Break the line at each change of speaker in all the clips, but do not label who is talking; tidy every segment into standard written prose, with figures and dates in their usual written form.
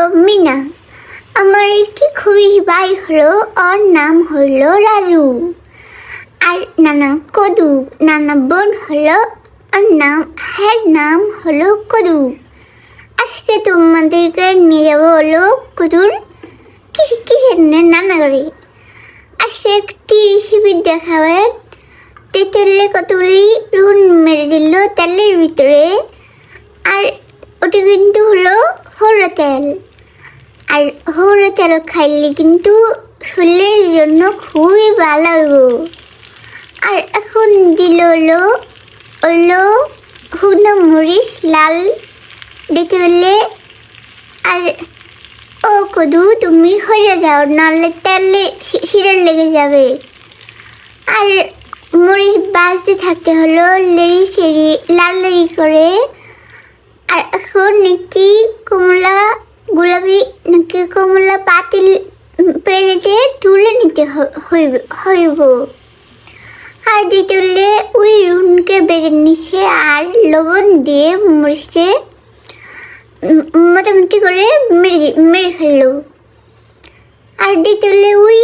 হলো মিনা। আমার একটি খুবই ভাই হলো, ওর নাম হলো রাজু। আর নানা কদু, নানা বোন হলো, ওর নাম হলো কদু। আজকে তোমাদেরকে নিয়ে যাবো হলো কদুর কিসের নানা করে। আজকে একটি রেসিপি দেখাবে। তেঁতুলে কতগুলি রুন মেরে দিল তেলের ভিতরে, আর ওটা কিন্তু হলো হলুদ তেল। আর হলুদ তেল খাইলে কিন্তু শরীরের জন্য খুবই ভালো। আর এখন দিল হলো শুকনো মরিচ লাল দিতে বললে। আর ও কদু তুমি হয়ে যাও, নাহলে তেলে শিরার লেগে যাবে। আর মরিচ বাজতে থাকতে হলো লেড়ি চেড়ি লাল লেড়ি করে। আর এখন একটি কমলা পাতিল প্লেটে তুলে নিতে হইব। আর দিতে হলে ওই রুনকে বেজে নিচ্ছে, আর লবণ দিয়ে মরিচকে মোটামুটি করে মেরে ফেললো। আর দিতে হলে ওই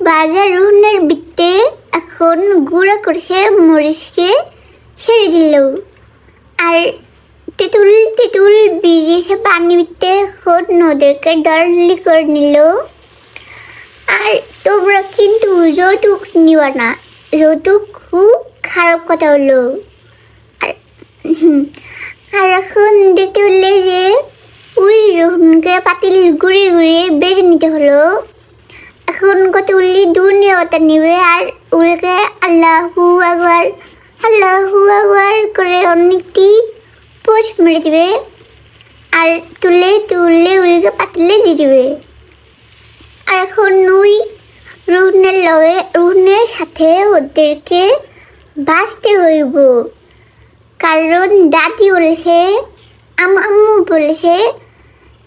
বাজার রুনের ভিতরে এখন গুঁড়া করেছে মরিচকে ছেড়ে দিল। আর তেঁতুল ভিজিয়েছে পানি ভিতরে, এখন ওদেরকে ডরলি করে নিল। আর তোমরা কিন্তু যৌতুক নিবা না, যৌতুক খুব খারাপ কথা হলো। আর এখন দেখতে বললে যে ওই রুনকে পাতিল ঘুরিয়ে বেজে নিতে হলো। এখন কতগুলি দুনিয়া পাতা নিবে, আর ওগুলোকে আল্লাহু আকবার করে অনেকটি পোস্ট মেরে দিবে। আর তুলে ওগুলোকে পাতিলে দিয়ে দিবে। আর এখন ওই রুনের সাথে ওদেরকে বাঁচতে হইব, কারণ দাদি বলেছে, আম্মু বলেছে,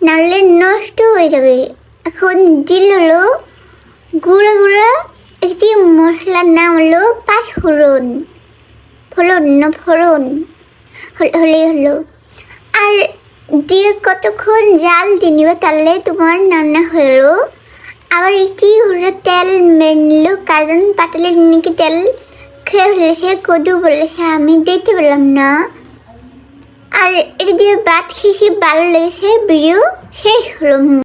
নাহলে নষ্ট হয়ে যাবে। এখন দিল হলো গুঁড়া একটি মশলার নাম হলো পাঁচফোড়ন হলেই হলো। আর দিয়ে কতক্ষণ জাল দিয়ে নিবে, তাহলে তোমার রান্না হলো। আবার একটি হলো তেল মেরে নিল, কারণ পাতালের নাকি তেল খেয়ে ফেলেছে। কদু বলেছে আমি দেখতে পেলাম না। আর এটা দিয়ে ভাত খেয়েছি, ভালো লেগেছে। ভিডিও শেষ হলো।